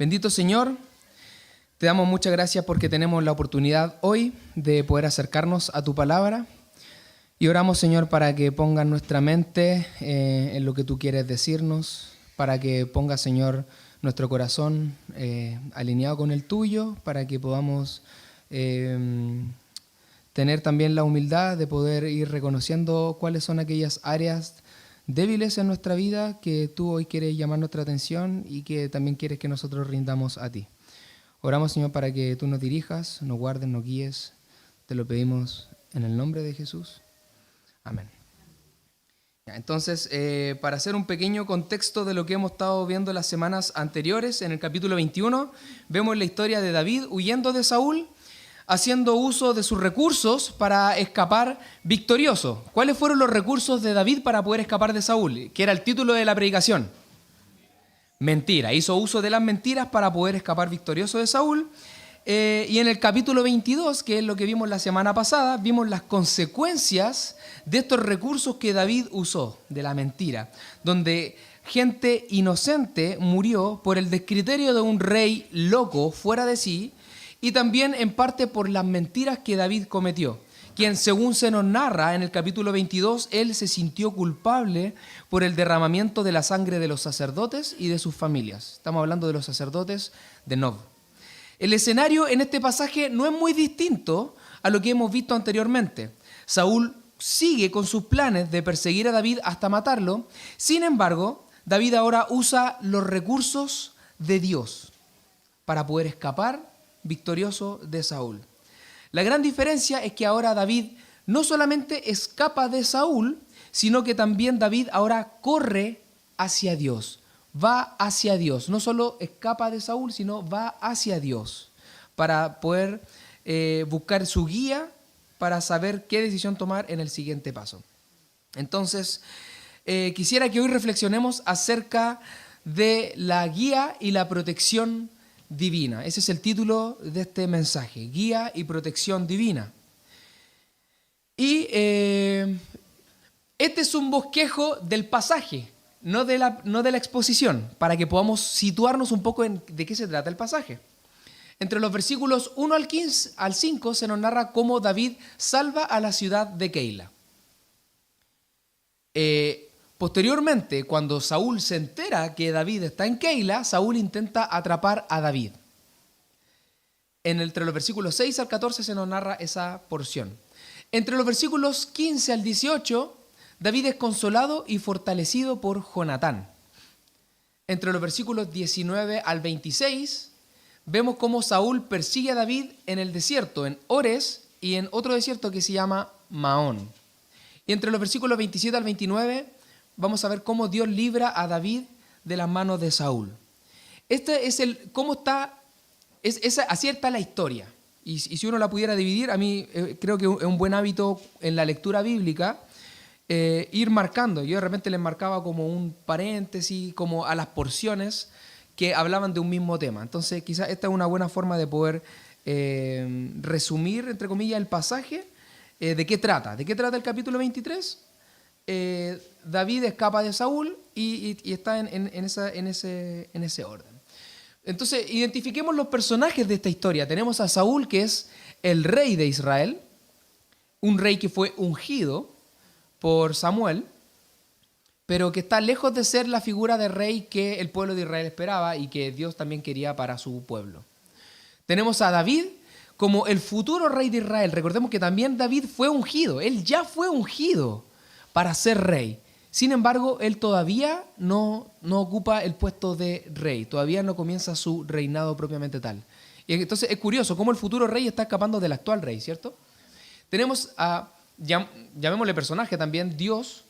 Bendito Señor, te damos muchas gracias porque tenemos la oportunidad hoy de poder acercarnos a tu palabra y oramos, Señor, para que pongas nuestra mente en lo que tú quieres decirnos, para que pongas, Señor, nuestro corazón alineado con el tuyo, para que podamos tener también la humildad de poder ir reconociendo cuáles son aquellas áreas débiles en nuestra vida que tú hoy quieres llamar nuestra atención y que también quieres que nosotros rindamos a ti. Oramos, Señor, para que tú nos dirijas, nos guardes, nos guíes. Te lo pedimos en el nombre de Jesús. Amén. Entonces, para hacer un pequeño contexto de lo que hemos estado viendo las semanas anteriores, en el capítulo 21, vemos la historia de David huyendo de Saúl, haciendo uso de sus recursos para escapar victorioso. ¿Cuáles fueron los recursos de David para poder escapar de Saúl? Que era el título de la predicación. Mentira. Hizo uso de las mentiras para poder escapar victorioso de Saúl. Y en el capítulo 22, que es lo que vimos la semana pasada, vimos las consecuencias de estos recursos que David usó, de la mentira, donde gente inocente murió por el descriterio de un rey loco, fuera de sí, y también en parte por las mentiras que David cometió, quien, según se nos narra en el capítulo 22, él se sintió culpable por el derramamiento de la sangre de los sacerdotes y de sus familias. Estamos hablando de los sacerdotes de Nob. El escenario en este pasaje no es muy distinto a lo que hemos visto anteriormente. Saúl sigue con sus planes de perseguir a David hasta matarlo. Sin embargo, David ahora usa los recursos de Dios para poder escapar victorioso de Saúl. La gran diferencia es que ahora David no solamente escapa de Saúl, sino que también David ahora corre hacia Dios, va hacia Dios. No solo escapa de Saúl, sino va hacia Dios para poder buscar su guía para saber qué decisión tomar en el siguiente paso. Entonces, quisiera que hoy reflexionemos acerca de la guía y la protección divina. Ese es el título de este mensaje, guía y protección divina. Y este es un bosquejo del pasaje, no de la exposición, para que podamos situarnos un poco en de qué se trata el pasaje. Entre los versículos 1 al 5 se nos narra cómo David salva a la ciudad de Keila. Posteriormente, cuando Saúl se entera que David está en Keila, Saúl intenta atrapar a David. Entre los versículos 6 al 14 se nos narra esa porción. Entre los versículos 15 al 18, David es consolado y fortalecido por Jonatán. Entre los versículos 19 al 26, vemos cómo Saúl persigue a David en el desierto, en Ores, y en otro desierto que se llama Maón. Y entre los versículos 27 al 29, vamos a ver cómo Dios libra a David de las manos de Saúl. Este es así está la historia. Y si uno la pudiera dividir, a mí creo que es un buen hábito en la lectura bíblica ir marcando. Yo de repente les marcaba como un paréntesis, como a las porciones que hablaban de un mismo tema. Entonces quizás esta es una buena forma de poder resumir, entre comillas, el pasaje. ¿De qué trata? ¿De qué trata el capítulo 23? David escapa de Saúl y está en ese orden. Entonces, identifiquemos los personajes de esta historia. Tenemos a Saúl, que es el rey de Israel, un rey que fue ungido por Samuel, pero que está lejos de ser la figura de rey que el pueblo de Israel esperaba y que Dios también quería para su pueblo. Tenemos a David como el futuro rey de Israel. Recordemos que también David fue ungido, él ya fue ungido para ser rey. Sin embargo, él todavía no ocupa el puesto de rey, todavía no comienza su reinado propiamente tal. Y entonces es curioso cómo el futuro rey está escapando del actual rey, ¿cierto? Tenemos a, llamémosle personaje también, Dios,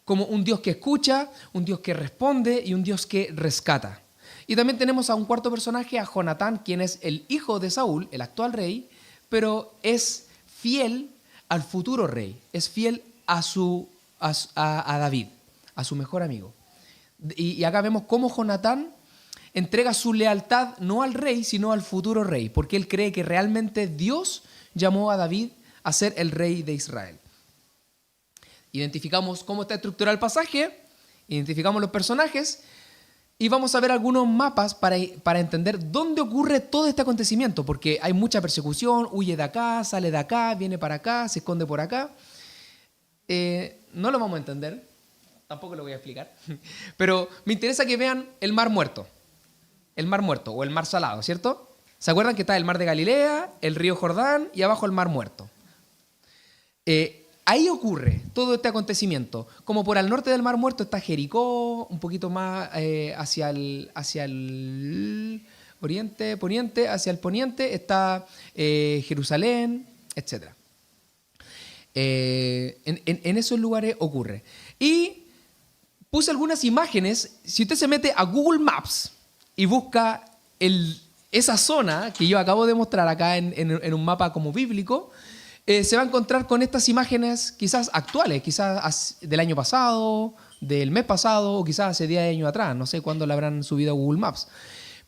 como un Dios que escucha, un Dios que responde y un Dios que rescata. Y también tenemos a un cuarto personaje, a Jonatán, quien es el hijo de Saúl, el actual rey, pero es fiel al futuro rey, es fiel a David, a su mejor amigo. Y acá vemos cómo Jonatán entrega su lealtad no al rey, sino al futuro rey, porque él cree que realmente Dios llamó a David a ser el rey de Israel. Identificamos cómo está estructurado el pasaje, identificamos los personajes y vamos a ver algunos mapas para entender dónde ocurre todo este acontecimiento, porque hay mucha persecución, huye de acá, sale de acá, viene para acá, se esconde por acá. No lo vamos a entender, tampoco lo voy a explicar, pero me interesa que vean el Mar Muerto o el Mar Salado, ¿cierto? ¿Se acuerdan que está el Mar de Galilea, el río Jordán y abajo el Mar Muerto? Ahí ocurre todo este acontecimiento. Como por al norte del Mar Muerto está Jericó, un poquito más hacia el oriente, poniente, hacia el poniente está Jerusalén, etc. En esos lugares ocurre. Y puse algunas imágenes. Si usted se mete a Google Maps y busca esa zona que yo acabo de mostrar acá en un mapa como bíblico, se va a encontrar con estas imágenes quizás actuales, quizás del año pasado, del mes pasado o quizás hace 10 años atrás. No sé cuándo la habrán subido a Google Maps.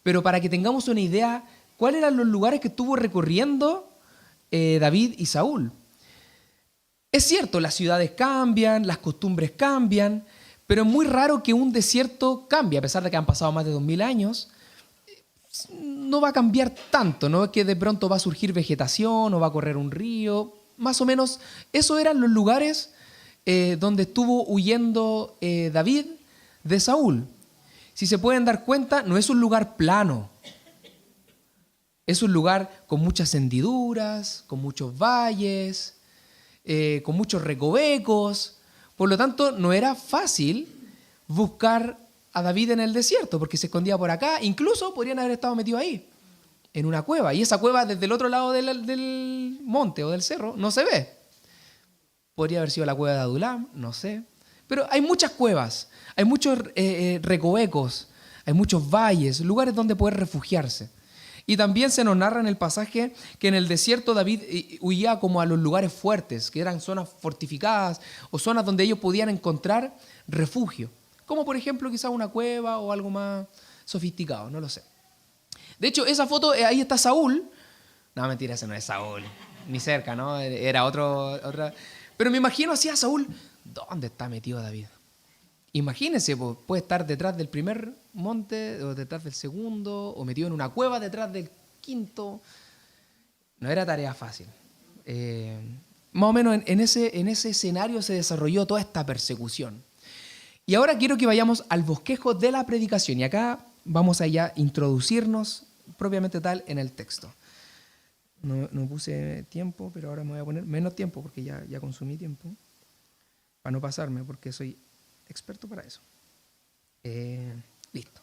Pero para que tengamos una idea, ¿cuáles eran los lugares que estuvo recorriendo David y Saúl? Es cierto, las ciudades cambian, las costumbres cambian, pero es muy raro que un desierto cambie, a pesar de que han pasado más de 2000 años. No va a cambiar tanto, no es que de pronto va a surgir vegetación o va a correr un río. Más o menos, esos eran los lugares donde estuvo huyendo David de Saúl. Si se pueden dar cuenta, no es un lugar plano. Es un lugar con muchas hendiduras, con muchos valles, con muchos recovecos. Por lo tanto, no era fácil buscar a David en el desierto, porque se escondía por acá. Incluso podrían haber estado metidos ahí, en una cueva. Y esa cueva desde el otro lado del monte o del cerro no se ve. Podría haber sido la cueva de Adulam, no sé. Pero hay muchas cuevas, hay muchos recovecos, hay muchos valles, lugares donde poder refugiarse. Y también se nos narra en el pasaje que en el desierto David huía como a los lugares fuertes, que eran zonas fortificadas o zonas donde ellos podían encontrar refugio. Como por ejemplo quizás una cueva o algo más sofisticado, no lo sé. De hecho, esa foto, ahí está Saúl. No, mentira, ese no es Saúl. Ni cerca, ¿no? Era otra. Pero me imagino así a Saúl. ¿Dónde está metido David? Imagínense, puede estar detrás del primer monte, o detrás del segundo, o metido en una cueva detrás del quinto. No era tarea fácil. Más o menos en ese escenario se desarrolló toda esta persecución. Y ahora quiero que vayamos al bosquejo de la predicación. Y acá vamos a ya introducirnos propiamente tal en el texto. No puse tiempo, pero ahora me voy a poner menos tiempo porque ya consumí tiempo. Para no pasarme, porque soy experto para eso. Listo.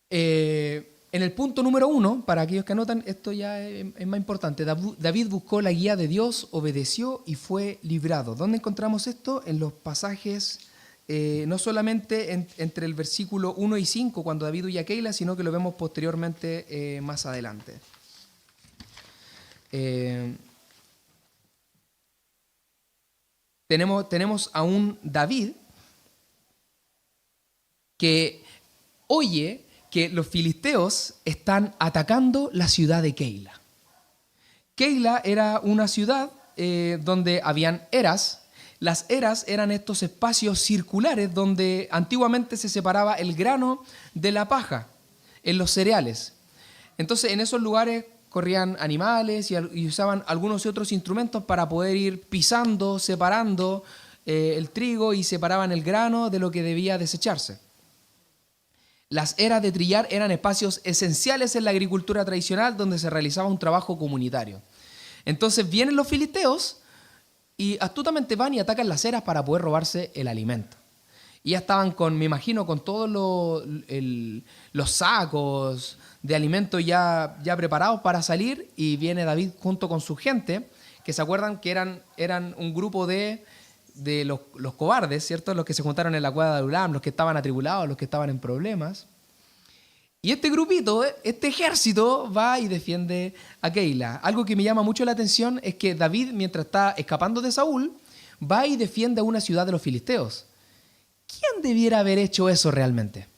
En el punto número 1, para aquellos que anotan, esto ya es más importante. David buscó la guía de Dios, obedeció y fue librado. ¿Dónde encontramos esto? En los pasajes... no solamente entre el versículo 1 y 5 cuando David huye a Keila, sino que lo vemos posteriormente más adelante. Tenemos a un David que oye que los filisteos están atacando la ciudad de Keila. Keila era una ciudad donde habían eras. Las eras eran estos espacios circulares donde antiguamente se separaba el grano de la paja en los cereales. Entonces en esos lugares corrían animales y usaban algunos otros instrumentos para poder ir pisando, separando el trigo y separaban el grano de lo que debía desecharse. Las eras de trillar eran espacios esenciales en la agricultura tradicional donde se realizaba un trabajo comunitario. Entonces vienen los filisteos y astutamente van y atacan las eras para poder robarse el alimento. Y ya estaban me imagino, con todos los sacos de alimentos ya preparados para salir, y viene David junto con su gente, que se acuerdan que eran un grupo de los cobardes, ¿cierto? Los que se juntaron en la cueva de Adulam, los que estaban atribulados, los que estaban en problemas. Y este grupito, este ejército, va y defiende a Keila. Algo que me llama mucho la atención es que David, mientras está escapando de Saúl, va y defiende a una ciudad de los filisteos. ¿Quién debiera haber hecho eso realmente?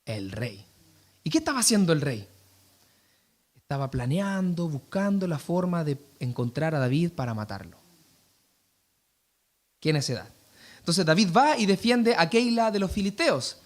El rey. ¿Y qué estaba haciendo el rey? Estaba planeando, buscando la forma de encontrar a David para matarlo. ¿Qué necedad? Entonces David va y defiende a Keila de los filisteos.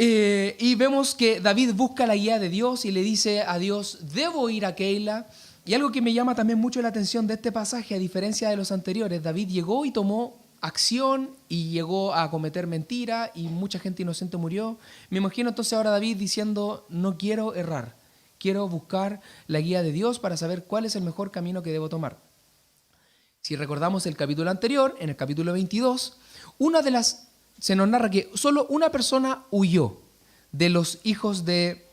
Y vemos que David busca la guía de Dios y le dice a Dios, debo ir a Keila. Y algo que me llama también mucho la atención de este pasaje, a diferencia de los anteriores, David llegó y tomó acción y llegó a cometer mentira y mucha gente inocente murió. Me imagino entonces ahora David diciendo, no quiero errar, quiero buscar la guía de Dios para saber cuál es el mejor camino que debo tomar. Si recordamos el capítulo anterior, en el capítulo 22, se nos narra que solo una persona huyó de los hijos de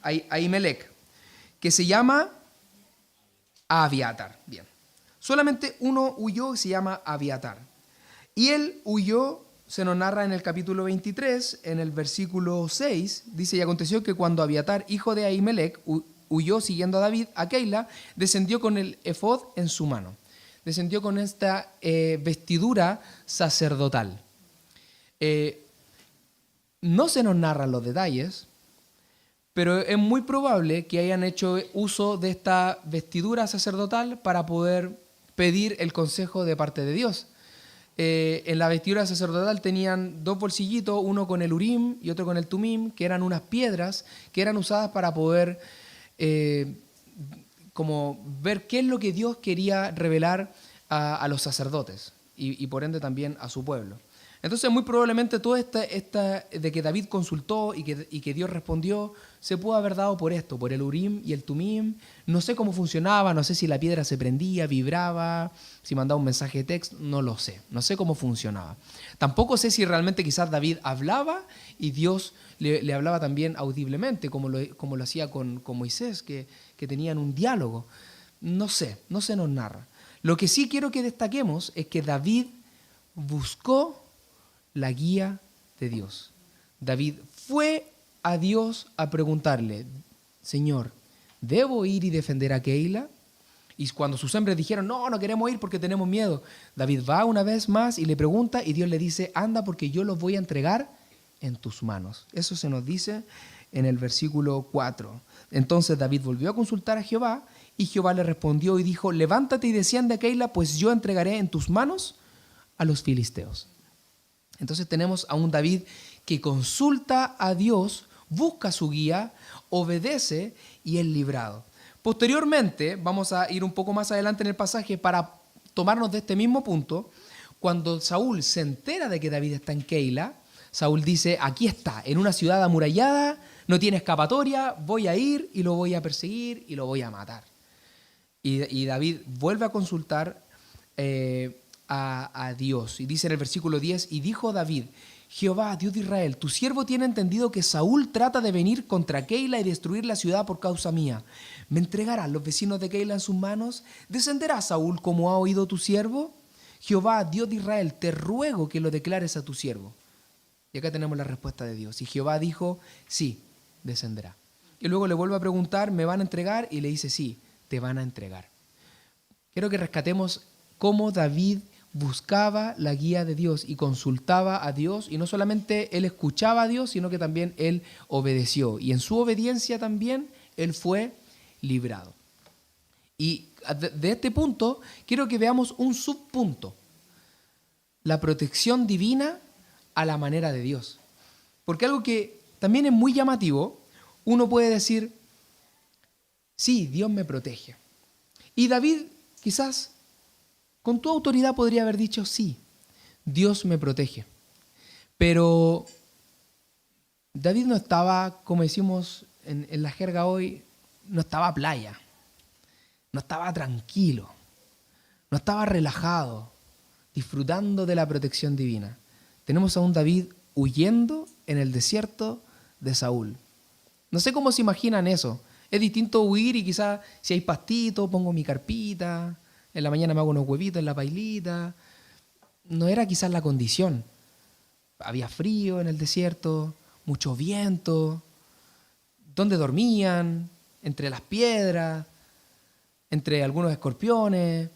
Ahimelech, que se llama Abiatar. Bien. Solamente uno huyó y se llama Abiatar. Y él huyó, se nos narra en el capítulo 23, en el versículo 6, dice, y aconteció que cuando Abiatar, hijo de Ahimelech, huyó siguiendo a David a Keila, descendió con el efod en su mano. Descendió con esta vestidura sacerdotal. No se nos narran los detalles, pero es muy probable que hayan hecho uso de esta vestidura sacerdotal para poder pedir el consejo de parte de Dios. En la vestidura sacerdotal tenían dos bolsillitos, uno con el Urim y otro con el Tumim, que eran unas piedras que eran usadas para poder como ver qué es lo que Dios quería revelar a los sacerdotes y por ende también a su pueblo. Entonces muy probablemente todo esta de que David consultó y que Dios respondió se pudo haber dado por esto, por el Urim y el Tumim. No sé cómo funcionaba, no sé si la piedra se prendía, vibraba, si mandaba un mensaje de texto, no lo sé, no sé cómo funcionaba. Tampoco sé si realmente quizás David hablaba y Dios le hablaba también audiblemente, como lo hacía con Moisés, que tenían un diálogo. No sé, no se nos narra. Lo que sí quiero que destaquemos es que David buscó la guía de Dios. David fue a Dios a preguntarle, Señor, ¿debo ir y defender a Keila? Y cuando sus hombres dijeron, no queremos ir porque tenemos miedo, David va una vez más y le pregunta y Dios le dice, anda porque yo los voy a entregar en tus manos. Eso se nos dice en el versículo 4. Entonces David volvió a consultar a Jehová y Jehová le respondió y dijo, levántate y desciende a Keila, pues yo entregaré en tus manos a los filisteos. Entonces tenemos a un David que consulta a Dios, busca su guía, obedece y es librado. Posteriormente, vamos a ir un poco más adelante en el pasaje para tomarnos de este mismo punto. Cuando Saúl se entera de que David está en Keila, Saúl dice, aquí está, en una ciudad amurallada, no tiene escapatoria, voy a ir y lo voy a perseguir y lo voy a matar. Y David vuelve a consultar a Dios. Y dice en el versículo 10, y dijo David, Jehová, Dios de Israel, tu siervo tiene entendido que Saúl trata de venir contra Keila y destruir la ciudad por causa mía. ¿Me entregarán los vecinos de Keila en sus manos? ¿Descenderá Saúl como ha oído tu siervo? Jehová, Dios de Israel, te ruego que lo declares a tu siervo. Y acá tenemos la respuesta de Dios. Y Jehová dijo, sí, descenderá. Y luego le vuelve a preguntar, ¿me van a entregar? Y le dice, sí, te van a entregar. Quiero que rescatemos cómo David buscaba la guía de Dios y consultaba a Dios, y no solamente él escuchaba a Dios, sino que también él obedeció, y en su obediencia también él fue librado. Y de este punto quiero que veamos un subpunto, la protección divina a la manera de Dios, porque algo que también es muy llamativo, uno puede decir, sí, Dios me protege, y David quizás con tu autoridad podría haber dicho, sí, Dios me protege. Pero David no estaba, como decimos en la jerga hoy, no estaba a playa, no estaba tranquilo, no estaba relajado, disfrutando de la protección divina. Tenemos a un David huyendo en el desierto de Saúl. No sé cómo se imaginan eso. Es distinto huir y quizás si hay pastito, pongo mi carpita, en la mañana me hago unos huevitos en la pailita. No era quizás la condición. Había frío en el desierto, mucho viento. ¿Dónde dormían? Entre las piedras, entre algunos escorpiones.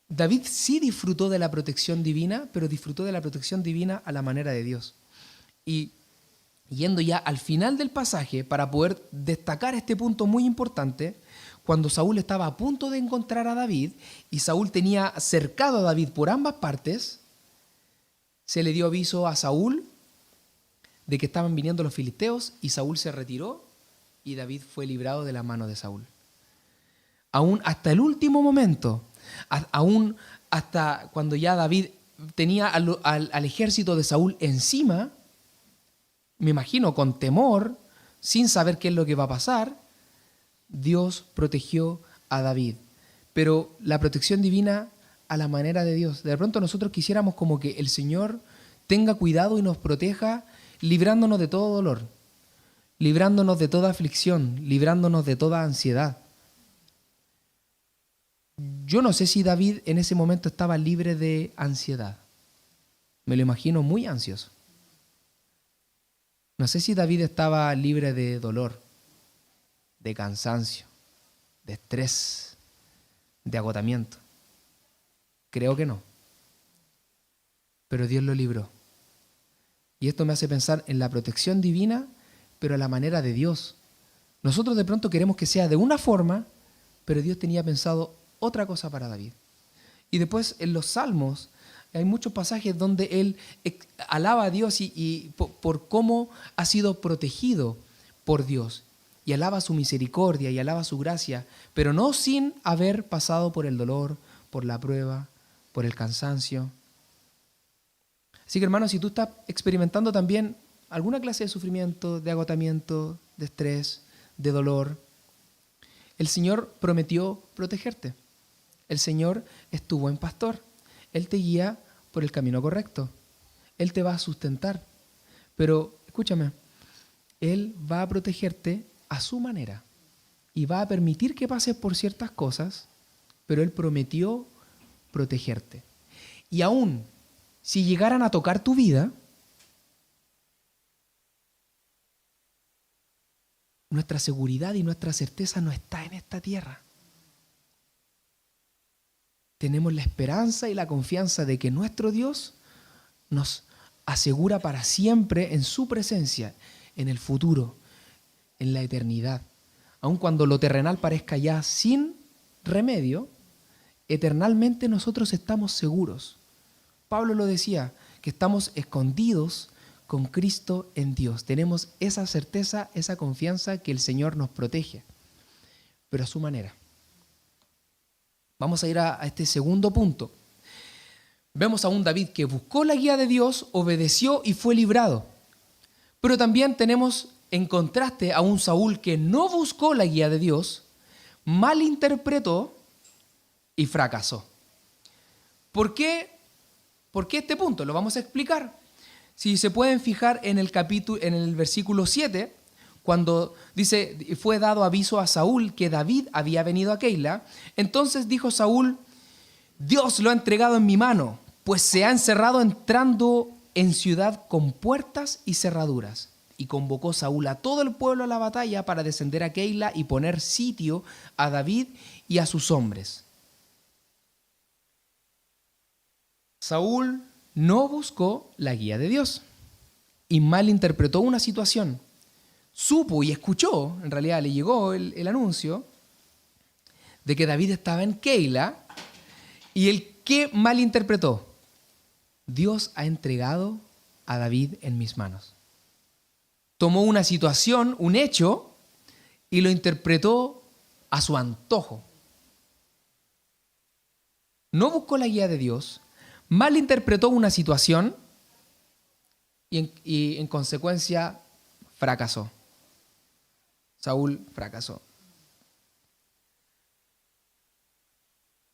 David sí disfrutó de la protección divina, pero disfrutó de la protección divina a la manera de Dios. Y yendo ya al final del pasaje, para poder destacar este punto muy importante, cuando Saúl estaba a punto de encontrar a David y Saúl tenía cercado a David por ambas partes, se le dio aviso a Saúl de que estaban viniendo los filisteos y Saúl se retiró y David fue librado de la mano de Saúl. Aún hasta el último momento, aún hasta cuando ya David tenía al ejército de Saúl encima, me imagino con temor, sin saber qué es lo que va a pasar, Dios protegió a David. Pero la protección divina a la manera de Dios. De pronto nosotros quisiéramos como que el Señor tenga cuidado y nos proteja, librándonos de todo dolor, librándonos de toda aflicción, librándonos de toda ansiedad. Yo no sé si David en ese momento estaba libre de ansiedad. Me lo imagino muy ansioso. No sé si David estaba libre de dolor, de cansancio, de estrés, de agotamiento. Creo que no. Pero Dios lo libró. Y esto me hace pensar en la protección divina, pero a la manera de Dios. Nosotros de pronto queremos que sea de una forma, pero Dios tenía pensado otra cosa para David. Y después en los Salmos hay muchos pasajes donde él alaba a Dios y por cómo ha sido protegido por Dios. Y alaba su misericordia y alaba su gracia, pero no sin haber pasado por el dolor, por la prueba, por el cansancio. Así que hermanos, si tú estás experimentando también alguna clase de sufrimiento, de agotamiento, de estrés, de dolor, el Señor prometió protegerte. El Señor es tu buen pastor. Él te guía por el camino correcto. Él te va a sustentar. Pero escúchame, Él va a protegerte a su manera y va a permitir que pases por ciertas cosas, pero Él prometió protegerte. Y aún si llegaran a tocar tu vida, nuestra seguridad y nuestra certeza no está en esta tierra. Tenemos la esperanza y la confianza de que nuestro Dios nos asegura para siempre en su presencia, en el futuro, en la eternidad. Aun cuando lo terrenal parezca ya sin remedio, eternalmente nosotros estamos seguros. Pablo lo decía, que estamos escondidos con Cristo en Dios. Tenemos esa certeza, esa confianza que el Señor nos protege, pero a su manera. Vamos a ir a este segundo punto. Vemos a un David que buscó la guía de Dios, obedeció y fue librado. Pero también tenemos en contraste a un Saúl que no buscó la guía de Dios, malinterpretó y fracasó. ¿Por qué este punto? Lo vamos a explicar. Si se pueden fijar en el versículo 7, cuando dice, fue dado aviso a Saúl que David había venido a Keila, entonces dijo Saúl, Dios lo ha entregado en mi mano, pues se ha encerrado entrando en ciudad con puertas y cerraduras. Y convocó Saúl a todo el pueblo a la batalla para descender a Keila y poner sitio a David y a sus hombres. Saúl no buscó la guía de Dios y malinterpretó una situación. Supo y escuchó, en realidad le llegó el anuncio de que David estaba en Keila y el que malinterpretó. Dios ha entregado a David en mis manos. Tomó una situación, un hecho, y lo interpretó a su antojo. No buscó la guía de Dios, malinterpretó una situación y en consecuencia fracasó. Saúl fracasó.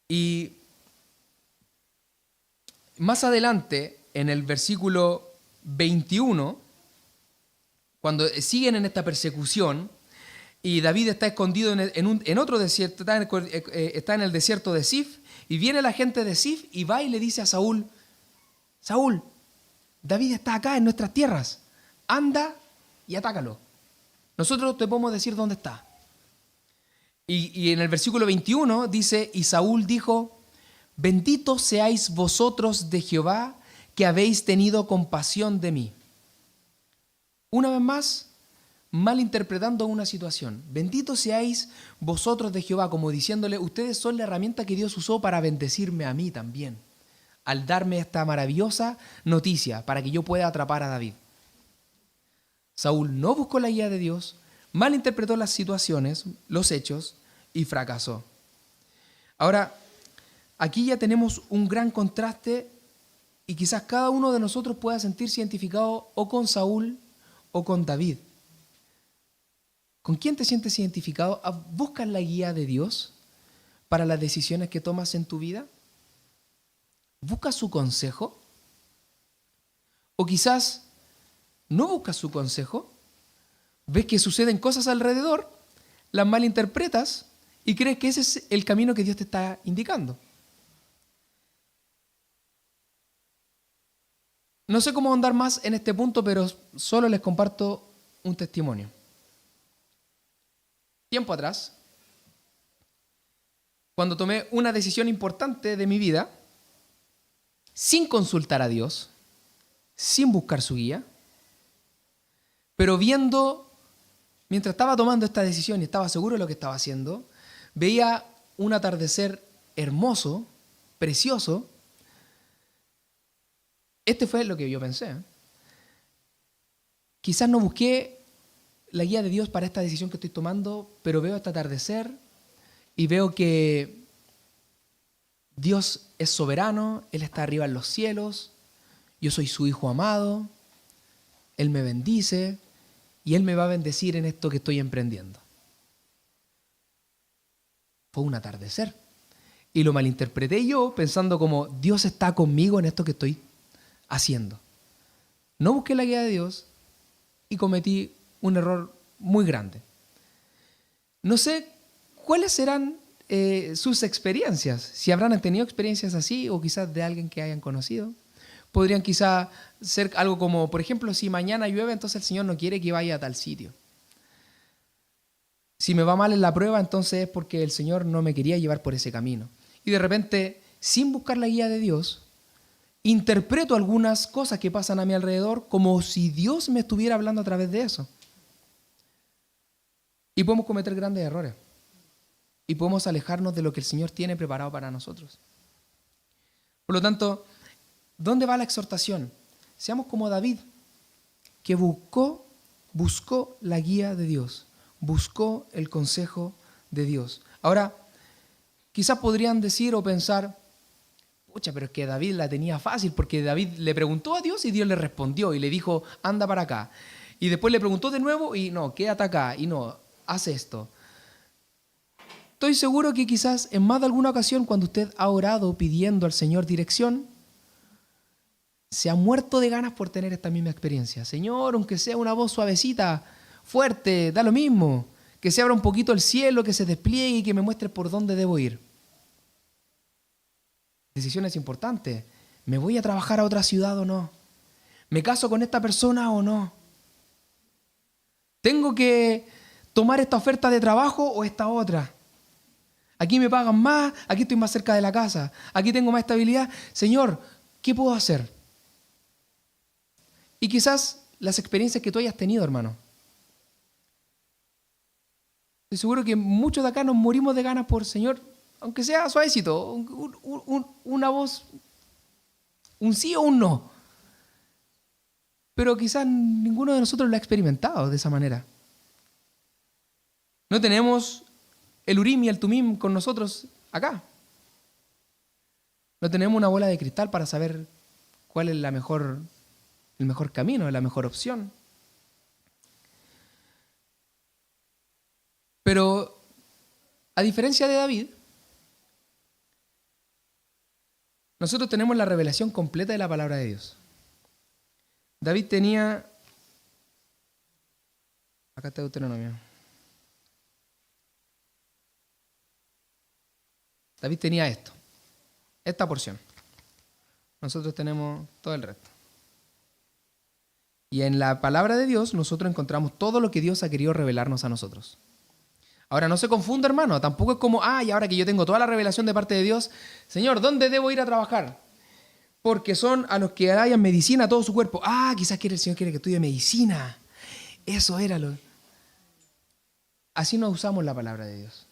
Y más adelante, en el versículo 21, cuando siguen en esta persecución y David está escondido en otro desierto, está en el desierto de Zif, y viene la gente de Zif y va y le dice a Saúl, Saúl, David está acá en nuestras tierras, anda y atácalo. Nosotros te podemos decir dónde está. Y en el versículo 21 dice, y Saúl dijo, bendito seáis vosotros de Jehová, que habéis tenido compasión de mí. Una vez más, malinterpretando una situación. Bendito seáis vosotros de Jehová, como diciéndole, ustedes son la herramienta que Dios usó para bendecirme a mí también. al darme esta maravillosa noticia para que yo pueda atrapar a David. Saúl no buscó la guía de Dios, malinterpretó las situaciones, los hechos y fracasó. Ahora, aquí ya tenemos un gran contraste y quizás cada uno de nosotros pueda sentirse identificado o con Saúl o con David. ¿Con quién te sientes identificado? ¿Buscas la guía de Dios para las decisiones que tomas en tu vida? ¿Buscas su consejo? ¿O quizás no buscas su consejo? ¿Ves que suceden cosas alrededor, las malinterpretas y crees que ese es el camino que Dios te está indicando? No sé cómo andar más en este punto, pero solo les comparto un testimonio. Tiempo atrás, cuando tomé una decisión importante de mi vida, sin consultar a Dios, sin buscar su guía, pero viendo, mientras estaba tomando esta decisión y estaba seguro de lo que estaba haciendo, veía un atardecer hermoso, precioso. Este fue lo que yo pensé. Quizás no busqué la guía de Dios para esta decisión que estoy tomando, pero veo este atardecer y veo que Dios es soberano, Él está arriba en los cielos, yo soy su hijo amado, Él me bendice y Él me va a bendecir en esto que estoy emprendiendo. Fue un atardecer y lo malinterpreté yo pensando como Dios está conmigo en esto que estoy haciendo. No busqué la guía de Dios y cometí un error muy grande. No sé cuáles serán sus experiencias, si habrán tenido experiencias así o quizás de alguien que hayan conocido. Podrían quizás ser algo como, por ejemplo, si mañana llueve, entonces el Señor no quiere que vaya a tal sitio. Si me va mal en la prueba, entonces es porque el Señor no me quería llevar por ese camino. Y de repente, sin buscar la guía de Dios, interpreto algunas cosas que pasan a mi alrededor como si Dios me estuviera hablando a través de eso. Y podemos cometer grandes errores. Y podemos alejarnos de lo que el Señor tiene preparado para nosotros. Por lo tanto, ¿dónde va la exhortación? Seamos como David, que buscó la guía de Dios, buscó el consejo de Dios. Ahora, quizás podrían decir o pensar, pucha, pero es que David la tenía fácil, porque David le preguntó a Dios y Dios le respondió y le dijo, anda para acá. Y después le preguntó de nuevo y no, quédate acá, y no, haz esto. Estoy seguro que quizás en más de alguna ocasión cuando usted ha orado pidiendo al Señor dirección, se ha muerto de ganas por tener esta misma experiencia. Señor, aunque sea una voz suavecita, fuerte, da lo mismo, que se abra un poquito el cielo, que se despliegue y que me muestre por dónde debo ir. Decisiones importantes. ¿Me voy a trabajar a otra ciudad o no? ¿Me caso con esta persona o no? ¿Tengo que tomar esta oferta de trabajo o esta otra? Aquí me pagan más, aquí estoy más cerca de la casa, aquí tengo más estabilidad. Señor, ¿qué puedo hacer? Y quizás las experiencias que tú hayas tenido, hermano. Estoy seguro que muchos de acá nos morimos de ganas por, Señor, aunque sea suavecito, una voz, un sí o un no. Pero quizás ninguno de nosotros lo ha experimentado de esa manera. No tenemos el Urim y el Tumim con nosotros acá. No tenemos una bola de cristal para saber cuál es el mejor camino, la mejor opción. Pero, a diferencia de David, nosotros tenemos la revelación completa de la palabra de Dios. David tenía... Acá está Deuteronomio. David tenía esto, esta porción. Nosotros tenemos todo el resto. Y en la palabra de Dios nosotros encontramos todo lo que Dios ha querido revelarnos a nosotros. Ahora, no se confunda, hermano. Tampoco es como, y ahora que yo tengo toda la revelación de parte de Dios, Señor, ¿dónde debo ir a trabajar? Porque son a los que hayan medicina todo su cuerpo. Quizás el Señor quiere que estudie medicina. Eso era lo... Así no usamos la palabra de Dios.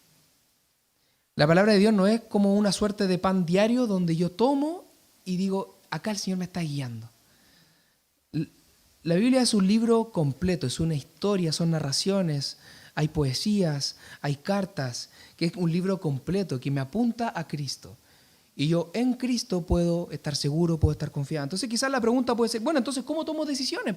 La palabra de Dios no es como una suerte de pan diario donde yo tomo y digo, acá el Señor me está guiando. La Biblia es un libro completo, es una historia, son narraciones, hay poesías, hay cartas, que es un libro completo que me apunta a Cristo. Y yo en Cristo puedo estar seguro, puedo estar confiado. Entonces quizás la pregunta puede ser, bueno, entonces ¿cómo tomo decisiones?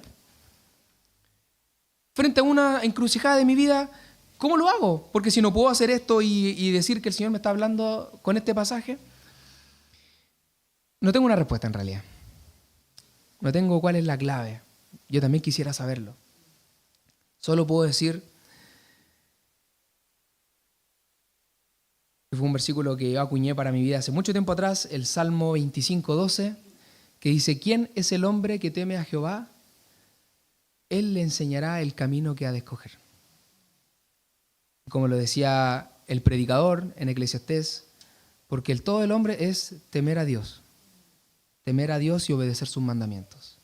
Frente a una encrucijada de mi vida, ¿cómo lo hago? Porque si no puedo hacer esto y decir que el Señor me está hablando con este pasaje, no tengo una respuesta en realidad. No tengo cuál es la clave. Yo también quisiera saberlo. Solo puedo decir, que fue un versículo que yo acuñé para mi vida hace mucho tiempo atrás, el Salmo 25:12, que dice, ¿quién es el hombre que teme a Jehová? Él le enseñará el camino que ha de escoger. Como lo decía el predicador en Eclesiastés, porque el todo del hombre es temer a Dios y obedecer sus mandamientos.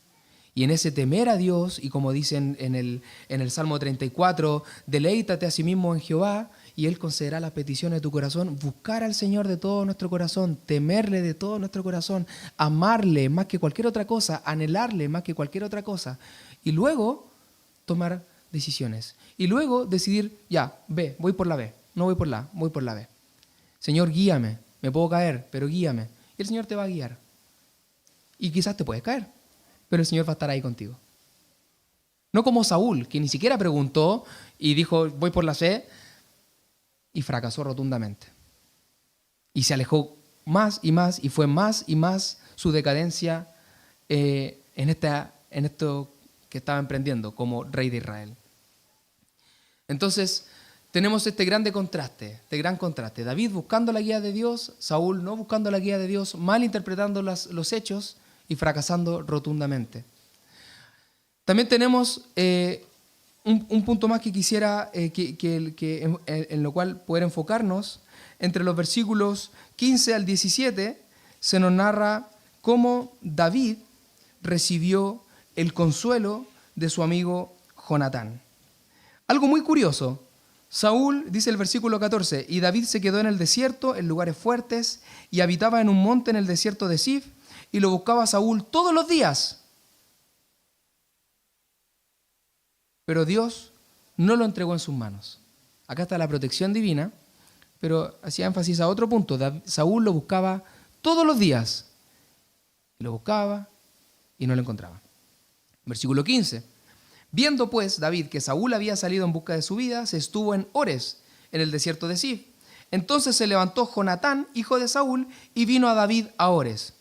Y en ese temer a Dios, y como dicen en el Salmo 34, deleítate a sí mismo en Jehová, y Él concederá las peticiones de tu corazón. Buscar al Señor de todo nuestro corazón, temerle de todo nuestro corazón, amarle más que cualquier otra cosa, anhelarle más que cualquier otra cosa, y luego tomar decisiones. Y luego decidir, ya, B, voy por la B, no voy por la A, voy por la B. Señor, guíame, me puedo caer, pero guíame. Y el Señor te va a guiar. Y quizás te puedes caer, pero el Señor va a estar ahí contigo. No como Saúl, que ni siquiera preguntó y dijo, voy por la C, y fracasó rotundamente. Y se alejó más y más, y fue más y más su decadencia en esto que estaba emprendiendo como rey de Israel. Entonces, tenemos este gran contraste. David buscando la guía de Dios, Saúl no buscando la guía de Dios, malinterpretando los hechos y fracasando rotundamente. También tenemos un punto más que quisiera en lo cual poder enfocarnos. Entre los versículos 15 al 17 se nos narra cómo David recibió el consuelo de su amigo Jonatán. Algo muy curioso. Saúl, dice el versículo 14, y David se quedó en el desierto, en lugares fuertes, y habitaba en un monte en el desierto de Sif, y lo buscaba Saúl todos los días. Pero Dios no lo entregó en sus manos. Acá está la protección divina, pero hacía énfasis a otro punto. Saúl lo buscaba todos los días. Lo buscaba y no lo encontraba. Versículo 15. Viendo pues David que Saúl había salido en busca de su vida, se estuvo en Ores, en el desierto de Sif. Entonces se levantó Jonatán, hijo de Saúl, y vino a David a Ores.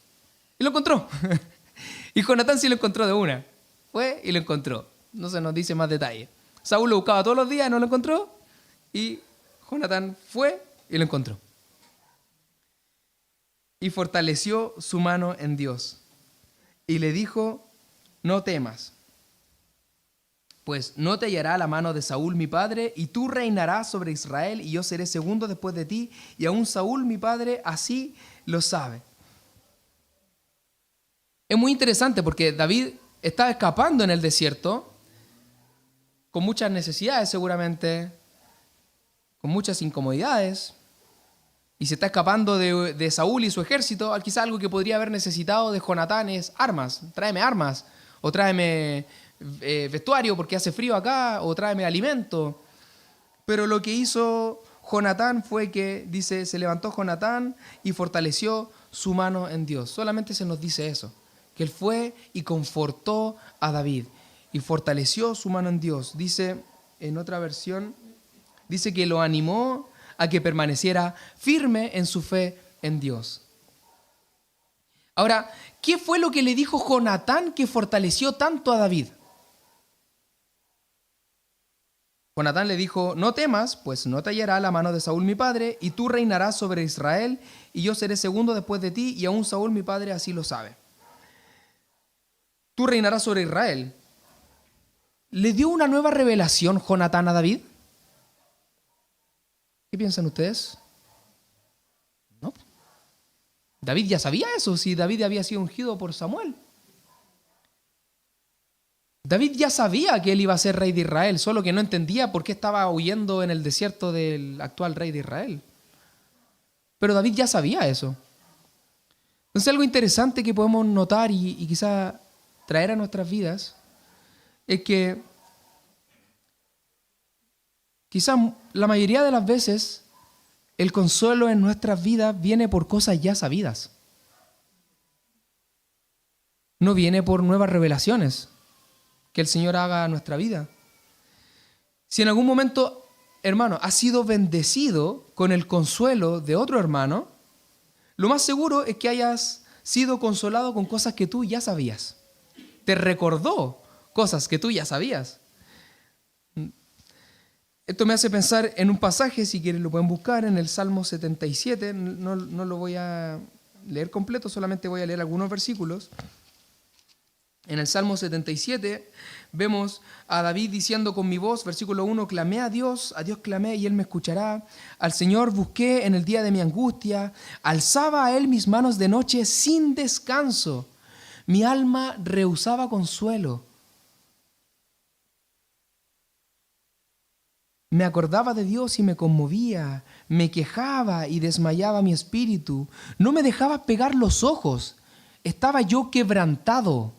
Y lo encontró. Y Jonatán sí lo encontró de una. Fue y lo encontró. No se nos dice más detalle. Saúl lo buscaba todos los días y no lo encontró. Y Jonatán fue y lo encontró. Y fortaleció su mano en Dios. Y le dijo, no temas, pues no te hallará la mano de Saúl mi padre, y tú reinarás sobre Israel, y yo seré segundo después de ti, y aún Saúl mi padre así lo sabe. Es muy interesante porque David estaba escapando en el desierto, con muchas necesidades seguramente, con muchas incomodidades, y se está escapando de Saúl y su ejército. Quizá algo que podría haber necesitado de Jonatán es armas, tráeme armas, o tráeme vestuario porque hace frío acá, o tráeme alimento. Pero lo que hizo Jonatán fue que, dice, se levantó Jonatán y fortaleció su mano en Dios. Solamente se nos dice eso, que él fue y confortó a David y fortaleció su mano en Dios. Dice en otra versión, dice que lo animó a que permaneciera firme en su fe en Dios. Ahora, ¿qué fue lo que le dijo Jonatán que fortaleció tanto a David? Jonatán le dijo, no temas, pues no te hallará la mano de Saúl mi padre, y tú reinarás sobre Israel, y yo seré segundo después de ti, y aún Saúl mi padre así lo sabe. Tú reinarás sobre Israel. ¿Le dio una nueva revelación Jonatán a David? ¿Qué piensan ustedes? No. David ya sabía eso, si David había sido ungido por Samuel. David ya sabía que él iba a ser rey de Israel, solo que no entendía por qué estaba huyendo en el desierto del actual rey de Israel. Pero David ya sabía eso. Entonces algo interesante que podemos notar y quizá traer a nuestras vidas es que quizá la mayoría de las veces el consuelo en nuestras vidas viene por cosas ya sabidas. No viene por nuevas revelaciones que el Señor haga a nuestra vida. Si en algún momento, hermano, has sido bendecido con el consuelo de otro hermano, lo más seguro es que hayas sido consolado con cosas que tú ya sabías. Te recordó cosas que tú ya sabías. Esto me hace pensar en un pasaje, si quieren lo pueden buscar, en el Salmo 77. No lo voy a leer completo, solamente voy a leer algunos versículos. En el Salmo 77 vemos a David diciendo con mi voz, versículo 1, clamé a Dios clamé y Él me escuchará. Al Señor busqué en el día de mi angustia, alzaba a Él mis manos de noche sin descanso. Mi alma rehusaba consuelo. Me acordaba de Dios y me conmovía, me quejaba y desmayaba mi espíritu. No me dejaba pegar los ojos, estaba yo quebrantado.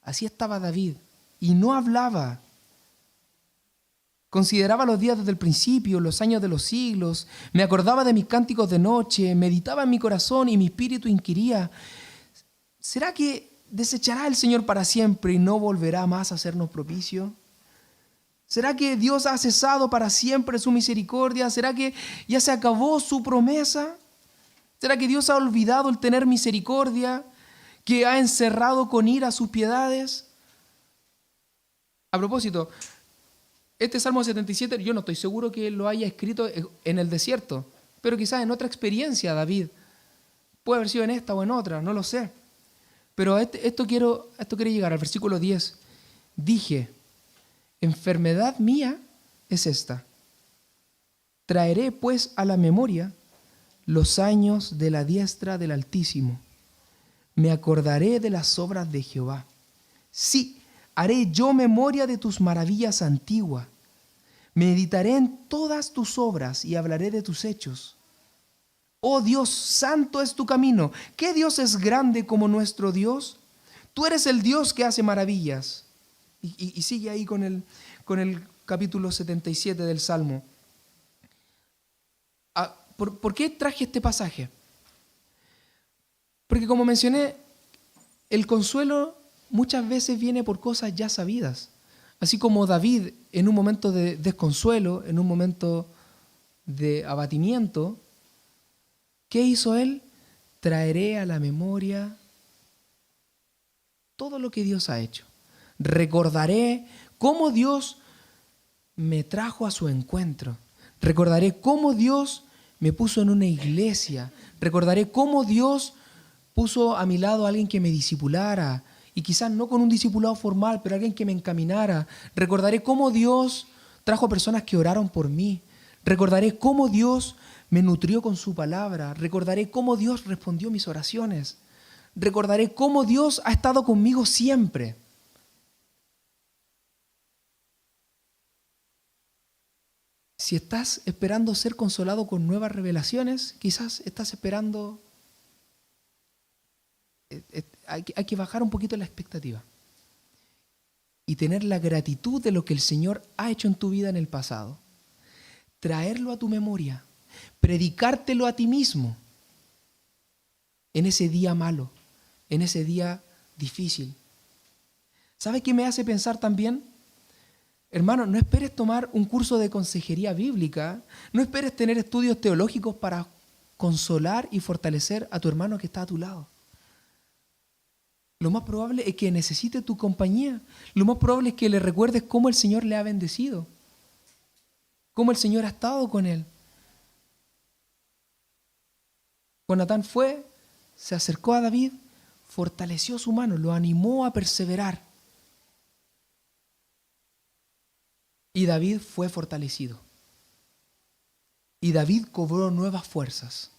Así estaba David, y no hablaba. Consideraba los días desde el principio, los años de los siglos. Me acordaba de mis cánticos de noche, meditaba en mi corazón y mi espíritu inquiría. ¿Será que desechará el Señor para siempre y no volverá más a hacernos propicio? ¿Será que Dios ha cesado para siempre su misericordia? ¿Será que ya se acabó su promesa? ¿Será que Dios ha olvidado el tener misericordia? ¿Que ha encerrado con ira sus piedades? A propósito, este Salmo 77 yo no estoy seguro que lo haya escrito en el desierto, pero quizás en otra experiencia David. Puede haber sido en esta o en otra, no lo sé. Pero esto quiero llegar al versículo 10. Dije, enfermedad mía es esta. Traeré pues a la memoria los años de la diestra del Altísimo. Me acordaré de las obras de Jehová. Sí, haré yo memoria de tus maravillas antiguas. Meditaré en todas tus obras y hablaré de tus hechos. Oh Dios, santo es tu camino. ¿Qué Dios es grande como nuestro Dios? Tú eres el Dios que hace maravillas. Y sigue ahí con el capítulo 77 del Salmo. ¿Por qué traje este pasaje? Porque como mencioné, el consuelo muchas veces viene por cosas ya sabidas. Así como David, en un momento de desconsuelo, en un momento de abatimiento, ¿qué hizo él? Traeré a la memoria todo lo que Dios ha hecho. Recordaré cómo Dios me trajo a su encuentro. Recordaré cómo Dios me puso en una iglesia. Recordaré cómo Dios puso a mi lado a alguien que me discipulara, y quizás no con un discipulado formal, pero alguien que me encaminara. Recordaré cómo Dios trajo a personas que oraron por mí. Recordaré cómo Dios me nutrió con su palabra. Recordaré cómo Dios respondió mis oraciones. Recordaré cómo Dios ha estado conmigo siempre. Si estás esperando ser consolado con nuevas revelaciones, quizás estás esperando. Hay que bajar un poquito la expectativa y tener la gratitud de lo que el Señor ha hecho en tu vida en el pasado. Traerlo a tu memoria, predicártelo a ti mismo en ese día malo, en ese día difícil. ¿Sabes qué me hace pensar también? Hermano, no esperes tomar un curso de consejería bíblica, no esperes tener estudios teológicos para consolar y fortalecer a tu hermano que está a tu lado. Lo más probable es que necesite tu compañía. Lo más probable es que le recuerdes cómo el Señor le ha bendecido, cómo el Señor ha estado con él. Jonatán se acercó a David, fortaleció su mano, lo animó a perseverar. Y David fue fortalecido. Y David cobró nuevas fuerzas.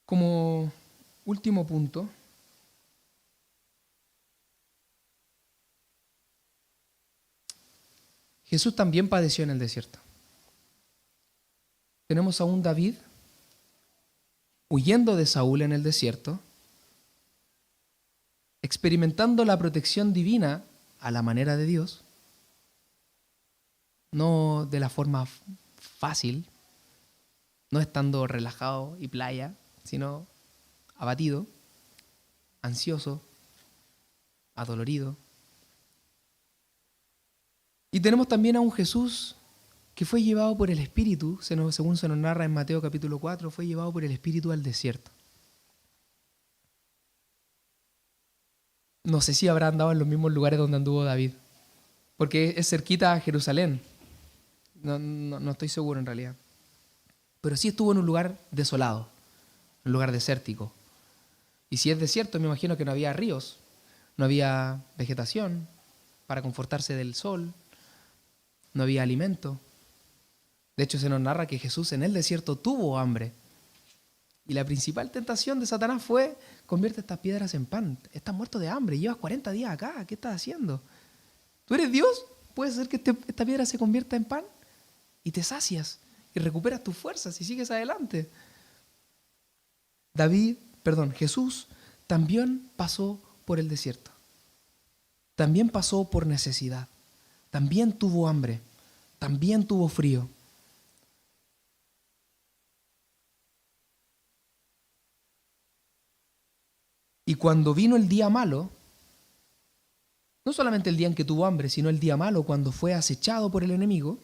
Como último punto, Jesús también padeció en el desierto. tenemos a un David huyendo de Saúl en el desierto, experimentando la protección divina a la manera de Dios, no de la forma fácil, no estando relajado y playa, sino abatido, ansioso, adolorido. Y tenemos también a un Jesús que fue llevado por el Espíritu, según se nos narra en Mateo capítulo 4, fue llevado por el Espíritu al desierto. No sé si habrá andado en los mismos lugares donde anduvo David, porque es cerquita a Jerusalén. No estoy seguro en realidad. Pero sí estuvo en un lugar desolado, un lugar desértico. Y si es desierto, me imagino que no había ríos, no había vegetación para confortarse del sol, no había alimento. De hecho, se nos narra que Jesús en el desierto tuvo hambre. Y la principal tentación de Satanás fue: convierte estas piedras en pan. Estás muerto de hambre, llevas 40 días acá, ¿qué estás haciendo? ¿Tú eres Dios? ¿Puede ser que esta piedra se convierta en pan? Y te sacias y recuperas tus fuerzas y sigues adelante. Jesús también pasó por el desierto. También pasó por necesidad. También tuvo hambre. También tuvo frío. Y cuando vino el día malo, no solamente el día en que tuvo hambre, sino el día malo cuando fue acechado por el enemigo,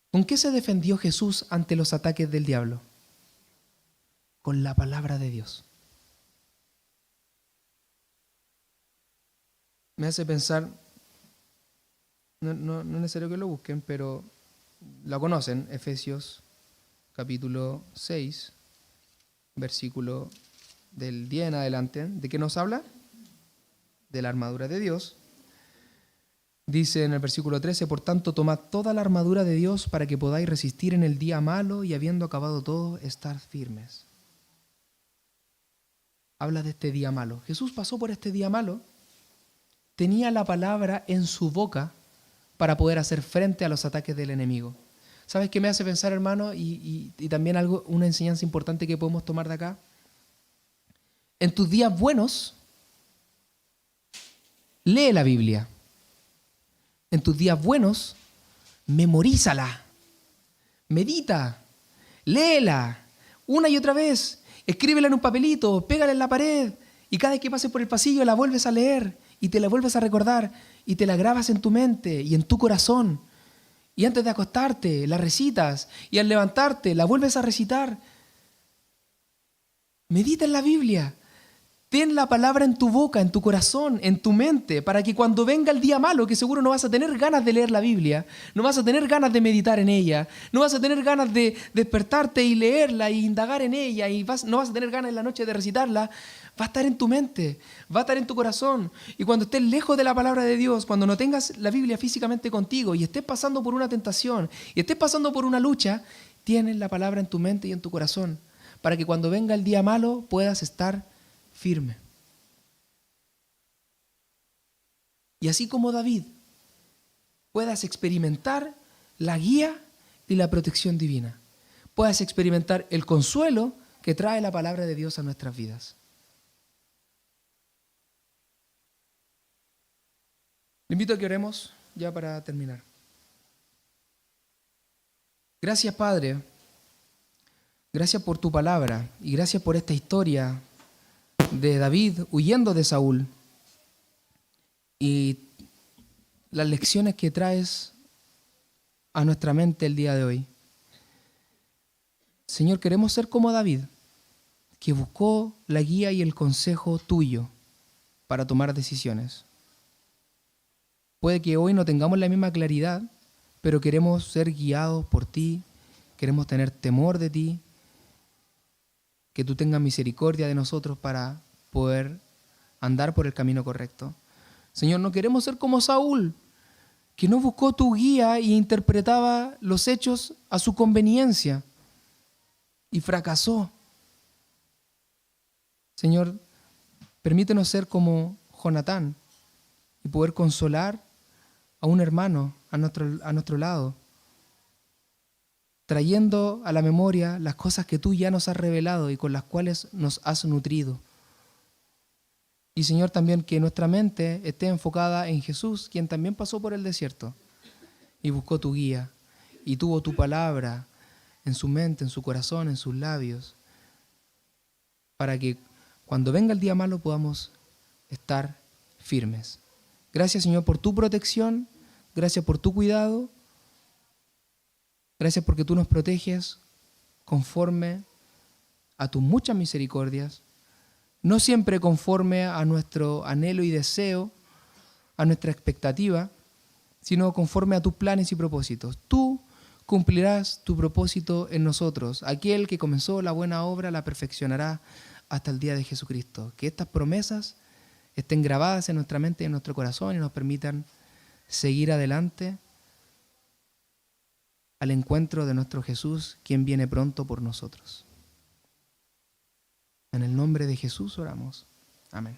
¿con qué se defendió Jesús ante los ataques del diablo? Con la palabra de Dios. Me hace pensar, no es necesario que lo busquen, pero lo conocen, Efesios capítulo 6, versículo del 10 en adelante. ¿De qué nos habla? De la armadura de Dios. Dice en el versículo 13: por tanto, tomad toda la armadura de Dios para que podáis resistir en el día malo y, habiendo acabado todo, estar firmes. Habla de este día malo. Jesús pasó por este día malo, tenía la palabra en su boca para poder hacer frente a los ataques del enemigo. ¿Sabes qué me hace pensar, hermano? Y también una enseñanza importante que podemos tomar de acá. En tus días buenos, lee la Biblia. En tus días buenos, memorízala, medita, léela una y otra vez, escríbela en un papelito, pégala en la pared, y cada vez que pases por el pasillo la vuelves a leer y te la vuelves a recordar y te la grabas en tu mente y en tu corazón. Y antes de acostarte la recitas y al levantarte la vuelves a recitar. Medita en la Biblia. Ten la palabra en tu boca, en tu corazón, en tu mente, para que cuando venga el día malo, que seguro no vas a tener ganas de leer la Biblia, no vas a tener ganas de meditar en ella, no vas a tener ganas de despertarte y leerla y indagar en ella, y no vas a tener ganas en la noche de recitarla, va a estar en tu mente, va a estar en tu corazón. Y cuando estés lejos de la palabra de Dios, cuando no tengas la Biblia físicamente contigo y estés pasando por una tentación y estés pasando por una lucha, tienes la palabra en tu mente y en tu corazón, para que cuando venga el día malo puedas estar firme. Y así como David, puedas experimentar la guía y la protección divina. Puedas experimentar el consuelo que trae la palabra de Dios a nuestras vidas. Le invito a que oremos ya para terminar. Gracias, Padre. Gracias por tu palabra y gracias por esta historia de David huyendo de Saúl y las lecciones que traes a nuestra mente el día de hoy. Señor, queremos ser como David, que buscó la guía y el consejo tuyo para tomar decisiones. Puede que hoy no tengamos la misma claridad, pero queremos ser guiados por ti, queremos tener temor de ti, que tú tengas misericordia de nosotros para poder andar por el camino correcto. Señor, no queremos ser como Saúl, que no buscó tu guía y interpretaba los hechos a su conveniencia y fracasó. Señor, permítenos ser como Jonatán y poder consolar a un hermano a nuestro lado. trayendo a la memoria las cosas que tú ya nos has revelado y con las cuales nos has nutrido. Y Señor, también que nuestra mente esté enfocada en Jesús, quien también pasó por el desierto y buscó tu guía y tuvo tu palabra en su mente, en su corazón, en sus labios, para que cuando venga el día malo podamos estar firmes. Gracias, Señor, por tu protección, gracias por tu cuidado, gracias porque tú nos proteges conforme a tus muchas misericordias, no siempre conforme a nuestro anhelo y deseo, a nuestra expectativa, sino conforme a tus planes y propósitos. Tú cumplirás tu propósito en nosotros. Aquel que comenzó la buena obra la perfeccionará hasta el día de Jesucristo. Que estas promesas estén grabadas en nuestra mente y en nuestro corazón y nos permitan seguir adelante al encuentro de nuestro Jesús, quien viene pronto por nosotros. En el nombre de Jesús oramos. Amén.